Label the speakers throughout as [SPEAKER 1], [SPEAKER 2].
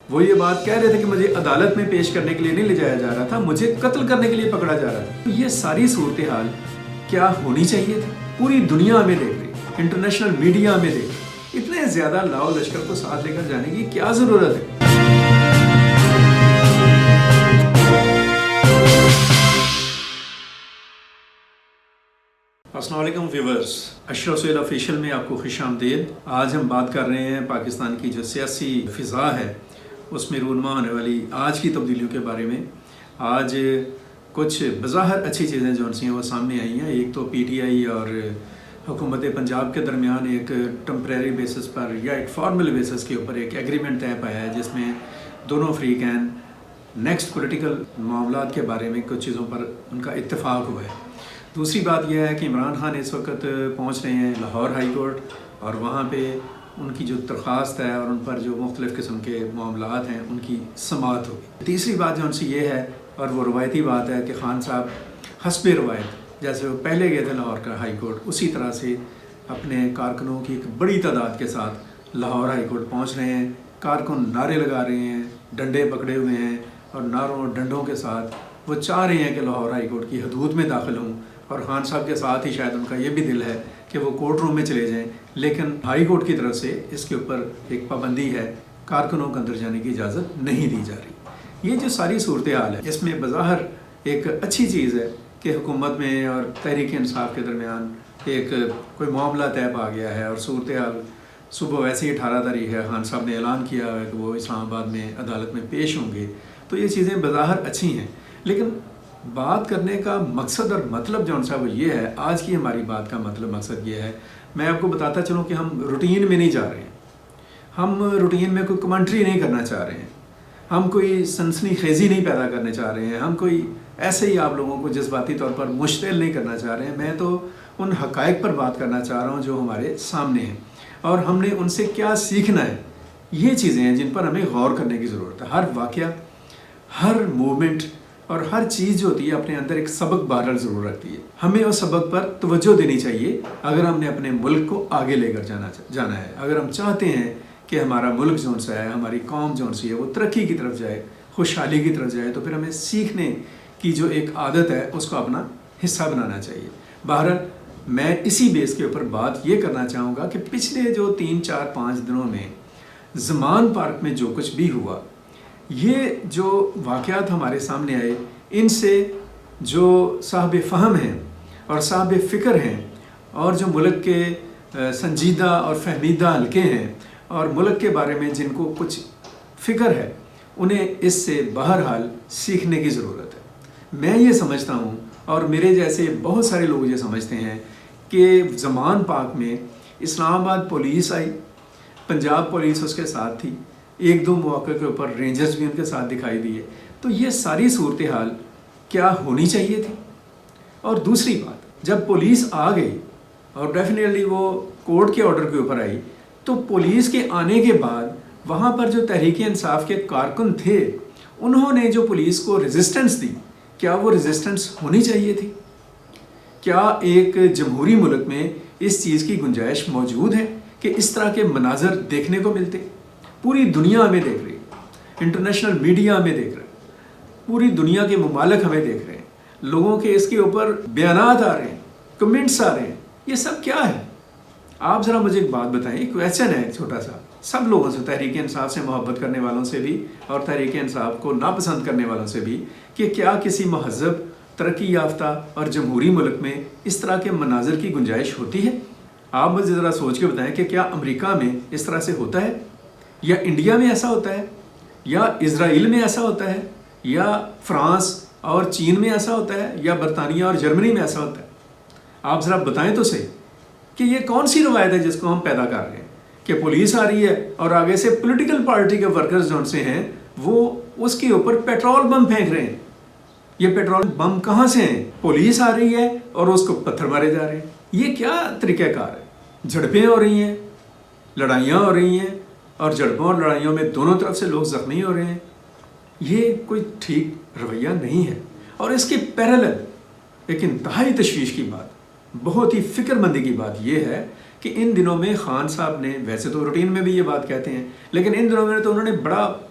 [SPEAKER 1] وہ یہ بات کہہ رہے تھے کہ مجھے عدالت میں پیش کرنے کے لیے نہیں لے جایا جا رہا تھا، مجھے قتل کرنے کے لیے پکڑا جا رہا تھا۔ یہ ساری صورتحال کیا ہونی چاہیے تھی؟ پوری دنیا میں دیکھ رہی، انٹرنیشنل میڈیا میں دیکھ رہی، اتنے زیادہ لاؤ لشکر کو ساتھ لے کر جانے کی کیا ضرورت ہے؟ السلام علیکم ویورز، اشرف سہیل آفیشیل میں آپ کو خوش آمدید۔ آج ہم بات کر رہے ہیں پاکستان کی جو سیاسی فضا ہے اس میں رونما ہونے والی آج کی تبدیلیوں کے بارے میں۔ آج کچھ بظاہر اچھی چیزیں جو ہیں وہ سامنے آئی ہیں۔ ایک تو پی ٹی آئی اور حکومت پنجاب کے درمیان ایک ٹمپریری بیسس پر یا ایک فارمل بیسس کے اوپر ایک ایگریمنٹ طے پایا ہے، جس میں دونوں فریقین نیکسٹ پولیٹیکل معاملات کے بارے میں کچھ چیزوں پر ان کا اتفاق ہوا ہے۔ دوسری بات یہ ہے کہ عمران خان اس وقت پہنچ رہے ہیں لاہور ہائی کورٹ، اور وہاں پہ ان کی جو درخواست ہے اور ان پر جو مختلف قسم کے معاملات ہیں ان کی سماعت ہوگی۔ تیسری بات جو ان سے یہ ہے، اور وہ روایتی بات ہے، کہ خان صاحب حسب روایت جیسے وہ پہلے گئے تھے لاہور کا ہائی کورٹ، اسی طرح سے اپنے کارکنوں کی ایک بڑی تعداد کے ساتھ لاہور ہائی کورٹ پہنچ رہے ہیں۔ کارکن نعرے لگا رہے ہیں، ڈنڈے پکڑے ہوئے ہیں، اور نعروں اور ڈنڈوں کے ساتھ وہ چاہ رہے ہیں کہ لاہور ہائی کورٹ کی حدود میں داخل ہوں، اور خان صاحب کے ساتھ ہی شاید ان کا یہ بھی دل ہے کہ وہ کورٹ روم میں چلے جائیں، لیکن ہائی کورٹ کی طرف سے اس کے اوپر ایک پابندی ہے، کارکنوں کو اندر جانے کی اجازت نہیں دی جا رہی۔ یہ جو ساری صورتحال ہے اس میں بظاہر ایک اچھی چیز ہے کہ حکومت میں اور تحریک انصاف کے درمیان ایک کوئی معاملہ طے پا گیا ہے، اور صورتحال صبح ویسے ہی 18 تاریخ ہے، خان صاحب نے اعلان کیا ہے کہ وہ اسلام آباد میں عدالت میں پیش ہوں گے، تو یہ چیزیں بظاہر اچھی ہیں۔ لیکن بات کرنے کا مقصد اور مطلب جو ہے وہ یہ ہے، آج کی ہماری بات کا مقصد یہ ہے، میں آپ کو بتاتا چلوں کہ ہم روٹین میں نہیں جا رہے ہیں، ہم روٹین میں کوئی کمنٹری نہیں کرنا چاہ رہے ہیں، ہم کوئی سنسنی خیزی نہیں پیدا کرنے چاہ رہے ہیں، ہم کوئی ایسے ہی آپ لوگوں کو جذباتی طور پر مشتعل نہیں کرنا چاہ رہے ہیں۔ میں تو ان حقائق پر بات کرنا چاہ رہا ہوں جو ہمارے سامنے ہیں، اور ہم نے ان سے کیا سیکھنا ہے۔ یہ چیزیں ہیں جن پر ہمیں غور کرنے کی ضرورت ہے۔ ہر واقعہ، ہر موومنٹ اور ہر چیز جو ہوتی ہے اپنے اندر ایک سبق بہرحال ضرور رکھتی ہے۔ ہمیں اس سبق پر توجہ دینی چاہیے اگر ہم نے اپنے ملک کو آگے لے کر جانا ہے۔ اگر ہم چاہتے ہیں کہ ہمارا ملک جو ہے، ہماری قوم جو ہے وہ ترقی کی طرف جائے، خوشحالی کی طرف جائے، تو پھر ہمیں سیکھنے کی جو ایک عادت ہے اس کو اپنا حصہ بنانا چاہیے۔ بہرحال میں اسی بیس کے اوپر بات یہ کرنا چاہوں گا کہ پچھلے جو 3 4 5 دنوں میں زمان پارک میں جو کچھ بھی ہوا، یہ جو واقعات ہمارے سامنے آئے، ان سے جو صاحب فہم ہیں اور صاحب فکر ہیں، اور جو ملک کے سنجیدہ اور فہمیدہ حلقے ہیں، اور ملک کے بارے میں جن کو کچھ فکر ہے، انہیں اس سے بہرحال سیکھنے کی ضرورت ہے۔ میں یہ سمجھتا ہوں، اور میرے جیسے بہت سارے لوگ یہ سمجھتے ہیں، کہ زمان پاک میں اسلام آباد پولیس آئی، پنجاب پولیس اس کے ساتھ تھی، ایک دو مواقع کے اوپر رینجرز بھی ان کے ساتھ دکھائی دیے، تو یہ ساری صورتحال کیا ہونی چاہیے تھی؟ اور دوسری بات، جب پولیس آ گئی اور ڈیفینیٹلی وہ کورٹ کے آرڈر کے اوپر آئی، تو پولیس کے آنے کے بعد وہاں پر جو تحریک انصاف کے کارکن تھے، انہوں نے جو پولیس کو ریزسٹنس دی، کیا وہ ریزسٹنس ہونی چاہیے تھی؟ کیا ایک جمہوری ملک میں اس چیز کی گنجائش موجود ہے کہ اس طرح کے مناظر دیکھنے کو ملتے؟ پوری دنیا ہمیں دیکھ رہی، انٹرنیشنل میڈیا ہمیں دیکھ رہے، پوری دنیا کے ممالک ہمیں دیکھ رہے ہیں، لوگوں کے اس کے اوپر بیانات آ رہے ہیں، کمنٹس آ رہے ہیں، یہ سب کیا ہے؟ آپ ذرا مجھے ایک بات بتائیں، ایک کویسچن ہے چھوٹا سا، سب لوگوں سے، تحریک انصاف سے محبت کرنے والوں سے بھی اور تحریک انصاف کو ناپسند کرنے والوں سے بھی، کہ کیا کسی مہذب، ترقی یافتہ اور جمہوری ملک میں اس طرح کے مناظر کی گنجائش ہوتی ہے؟ آپ مجھے ذرا سوچ کے بتائیں کہ کیا امریکہ میں اس طرح سے ہوتا ہے، یا انڈیا میں ایسا ہوتا ہے، یا اسرائیل میں ایسا ہوتا ہے، یا فرانس اور چین میں ایسا ہوتا ہے، یا برطانیہ اور جرمنی میں ایسا ہوتا ہے؟ آپ ذرا بتائیں تو صحیح کہ یہ کون سی روایت ہے جس کو ہم پیدا کر رہے ہیں، کہ پولیس آ رہی ہے اور آگے سے پولیٹیکل پارٹی کے ورکرز جو سے ہیں وہ اس کے اوپر پیٹرول بم پھینک رہے ہیں۔ یہ پیٹرول بم کہاں سے ہیں؟ پولیس آ رہی ہے اور اس کو پتھر مارے جا رہے ہیں۔ یہ کیا طریقہ کار ہے؟ جھڑپیں ہو رہی ہیں، لڑائیاں ہو رہی ہیں، اور جھڑپوں اور لڑائیوں میں دونوں طرف سے لوگ زخمی ہو رہے ہیں۔ یہ کوئی ٹھیک رویہ نہیں ہے۔ اور اس کے پیرالل ایک انتہائی تشویش کی بات، بہت ہی فکر مندی کی بات یہ ہے کہ ان دنوں میں خان صاحب نے، ویسے تو روٹین میں بھی یہ بات کہتے ہیں، لیکن ان دنوں میں تو انہوں نے بڑا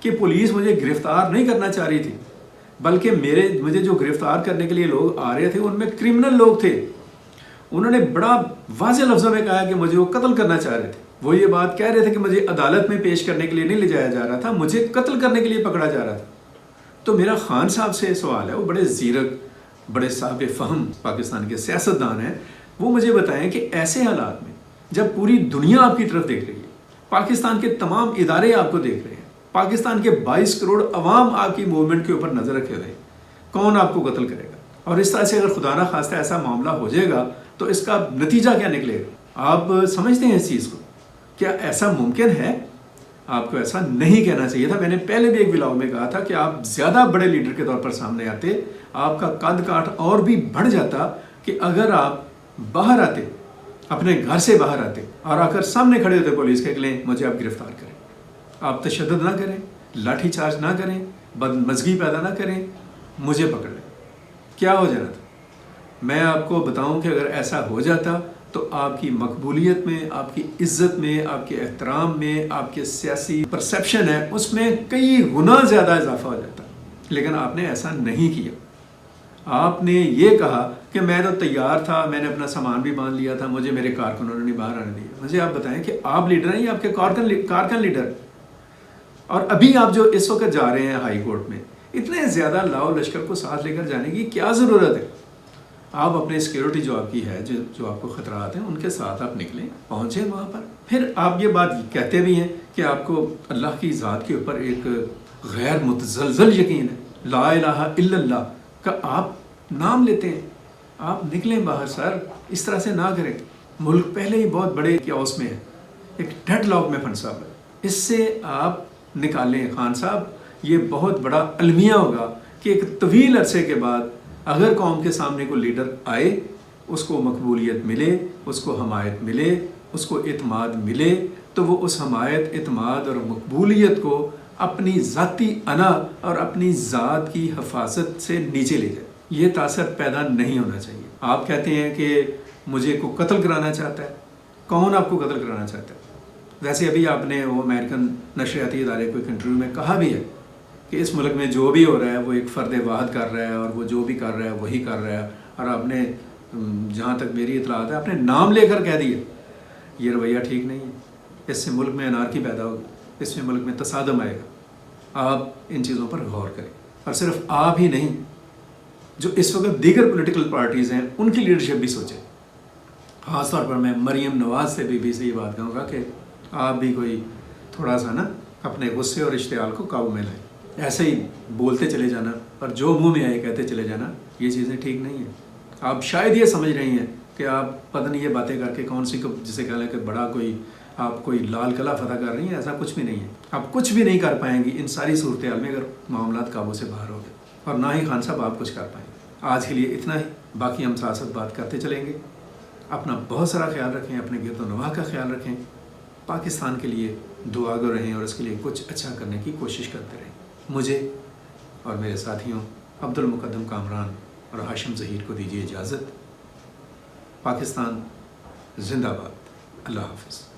[SPEAKER 1] کہ پولیس مجھے گرفتار نہیں کرنا چاہ رہی تھی، بلکہ مجھے جو گرفتار کرنے کے لیے لوگ آ رہے تھے ان میں کرمنل لوگ تھے. انہوں نے بڑا واضح لفظوں میں کہا کہ مجھے وہ قتل کرنا چاہ رہے تھے. وہ یہ بات کہہ رہے تھے کہ مجھے عدالت میں پیش کرنے کے لیے نہیں لے جایا جا رہا تھا، مجھے قتل کرنے کے لیے پکڑا جا رہا تھا. تو میرا خان صاحب سے سوال ہے، وہ بڑے زیرک، بڑے صاحب فہم پاکستان کے سیاستدان ہیں، وہ مجھے بتائیں کہ ایسے حالات میں جب پوری دنیا آپ کی طرف دیکھ رہی ہے، پاکستان کے تمام ادارے آپ کو دیکھ رہے ہیں، پاکستان کے 22 کروڑ عوام آپ کی موومنٹ کے اوپر نظر رکھے ہوئے ہیں، کون آپ کو قتل کرے گا؟ اور اس طرح سے اگر خدا نہ خواستہ ایسا معاملہ ہو جائے گا تو اس کا نتیجہ کیا نکلے گا؟ آپ سمجھتے ہیں اس چیز کو؟ کیا ایسا ممکن ہے؟ آپ کو ایسا نہیں کہنا چاہیے تھا. میں نے پہلے بھی ایک ولاگ میں کہا تھا کہ آپ زیادہ بڑے لیڈر کے طور پر سامنے آتے، آپ کا قد کاٹ اور بھی بڑھ جاتا کہ اگر آپ باہر آتے، اپنے گھر سے باہر آتے اور آ کر سامنے کھڑے ہوتے پولیس کے، لیں مجھے آپ گرفتار کریں. آپ تشدد نہ کریں، لاٹھی چارج نہ کریں، بدمزگی پیدا نہ کریں، مجھے پکڑ لیں. کیا ہو جانا تھا؟ میں آپ کو بتاؤں کہ اگر ایسا ہو جاتا تو آپ کی مقبولیت میں، آپ کی عزت میں، آپ کے احترام میں، آپ کے سیاسی پرسیپشن ہے اس میں کئی گنا زیادہ اضافہ ہو جاتا. لیکن آپ نے ایسا نہیں کیا. آپ نے یہ کہا کہ میں تو تیار تھا، میں نے اپنا سامان بھی باندھ لیا تھا، مجھے میرے کارکنوں نے نہیں باہر آنے دیا. مجھے آپ بتائیں کہ آپ لیڈر ہیں یا آپ کے کارکن لیڈر؟ اور ابھی آپ جو اس وقت جا رہے ہیں ہائی کورٹ میں، اتنے زیادہ لاؤ لشکر کو ساتھ لے کر جانے کی کیا ضرورت ہے؟ آپ اپنے سیکیورٹی جو آپ کی ہے، جو آپ کو خطرات ہیں، ان کے ساتھ آپ نکلیں، پہنچیں وہاں پر. پھر آپ یہ بات کہتے بھی ہیں کہ آپ کو اللہ کی ذات کے اوپر ایک غیر متزلزل یقین ہے، لا الہ الا اللہ کا آپ نام لیتے ہیں. آپ نکلیں باہر سر، اس طرح سے نہ کریں. ملک پہلے ہی بہت بڑے کیوس میں ہے، ایک ڈیڈ لاک میں پھنسا ہوا ہے. اس سے آپ نکالیں خان صاحب. یہ بہت بڑا المیہ ہوگا کہ ایک طویل عرصے کے بعد اگر قوم کے سامنے کوئی لیڈر آئے، اس کو مقبولیت ملے، اس کو حمایت ملے، اس کو اعتماد ملے، تو وہ اس حمایت، اعتماد اور مقبولیت کو اپنی ذاتی انا اور اپنی ذات کی حفاظت سے نیچے لے جائے. یہ تاثر پیدا نہیں ہونا چاہیے. آپ کہتے ہیں کہ مجھے کو قتل کرانا چاہتا ہے. کون آپ کو قتل کرانا چاہتا ہے؟ ویسے ابھی آپ نے وہ امریکن نشریاتی ادارے کو ایک انٹرویو میں کہا بھی ہے کہ اس ملک میں جو بھی ہو رہا ہے وہ ایک فرد واحد کر رہا ہے، اور وہ جو بھی کر رہا ہے وہی کر رہا ہے. اور آپ نے جہاں تک میری اطلاعات ہے آپ نے نام لے کر کہہ دیا. یہ رویہ ٹھیک نہیں ہے. اس سے ملک میں انارکی پیدا ہوگی، اس میں ملک میں تصادم آئے گا. آپ ان چیزوں پر غور کریں. اور صرف آپ ہی نہیں، جو اس وقت دیگر پولیٹیکل پارٹیز ہیں ان کی لیڈرشپ بھی سوچیں. خاص طور پر میں مریم نواز سے سے یہ بات کہوں گا کہ آپ بھی کوئی تھوڑا سا نا اپنے غصے اور اشتعال کو قابو میں لائیں. ایسے ہی بولتے چلے جانا اور جو منہ میں آئے کہتے چلے جانا، یہ چیزیں ٹھیک نہیں ہیں. آپ شاید یہ سمجھ رہی ہیں کہ آپ پتہ نہیں یہ باتیں کر کے کون سی کو جسے کہہ لیں کہ بڑا آپ کوئی لال قلعہ فتح کر رہی ہیں. ایسا کچھ بھی نہیں ہے. آپ کچھ بھی نہیں کر پائیں گی ان ساری صورتحال میں اگر معاملات قابو سے باہر ہو گئے. اور نہ ہی خان صاحب آپ کچھ کر پائیں گے. آج کے لیے اتنا ہی. باقی ہم ساتھ ساتھ بات کرتے چلیں گے. اپنا بہت سارا خیال رکھیں، اپنے گرد و نواح کا خیال رکھیں. پاکستان کے لیے دعا گو رہیں اور اس کے لیے کچھ اچھا کرنے کی کوشش کرتے رہیں. مجھے اور میرے ساتھیوں عبد المقدم کامران اور ہاشم ظہیر کو دیجیے اجازت. پاکستان زندہ باد. اللہ حافظ.